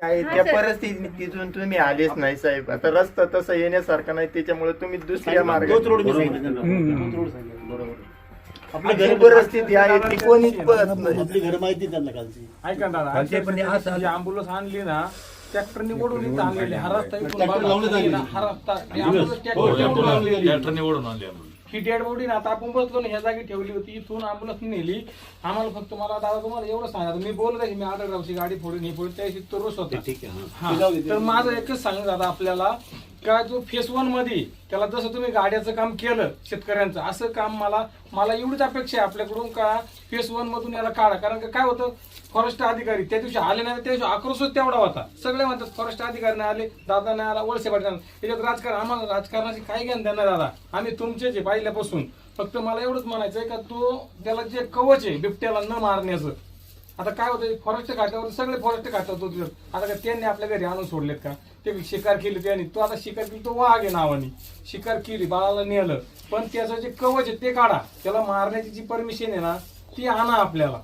काय त्या परिस्थितीतून तुम्ही आलेच नाही साहेब. आता रस्ता तसा येण्यासारखा नाही, त्याच्यामुळे तुम्ही दुसऱ्या मार्गाने आपली जी परिस्थिती आहे ती कोणीच पळत नाही. आपली घर माहिती त्यांना कालची. ऐका ना दादा, जी अँब्युलन्स आणली ना ट्रॅक्टरने ओढून इथं आणलेली. हा रस्ता इथून हा रस्ता ट्रॅक्टरने ओढून आणली. ही डेड बॉडी ना आता आपण बसलो ना ह्या जागी ठेवली होती, इथून अँब्युलन्स नेली. आम्हाला फक्त मला दादा तुम्हाला एवढं सांगा, मी बोलत आहे मी आढळरावची गाडी फोडून हे फोडून त्याशी तो रोष होता. तर माझं एकच सांगत दादा आपल्याला का जो फेस 1 मध्ये त्याला जसं तुम्ही गाड्याचं काम केलं शेतकऱ्यांचं, असं काम मला एवढीच अपेक्षा आहे आपल्याकडून का फेस 1 मधून याला काढा. कारण का काय होतं, फॉरेस्ट अधिकारी त्या दिवशी आले नाही, त्या दिवशी आक्रोशच तेवढा होता. सगळे म्हणतात फॉरेस्ट अधिकारी नाही आले, दादा नाही आला, वळसे पाटील. त्याच्यात राजकारण, आम्हाला राजकारणाची काय ज्ञान देणार दादा, आम्ही तुमचेच आहे पहिल्यापासून. फक्त मला एवढंच म्हणायचंय का तो त्याला जे कवच आहे बिबट्याला न मारण्याचं, आता काय होतं फॉरेस्ट खात्यावर सगळे फॉरेस्ट खात्यावर होते. आता का त्यांनी आपल्या घरी आणून सोडलेत का, ते शिकार केली त्यांनी, तो आता शिकार केली तो वाघ आहे नावाने, शिकार केली बाळाला नेलं, पण त्याचं जे कवच आहे ते काढा, त्याला मारण्याची जी परमिशन आहे ना ती आणा आपल्याला.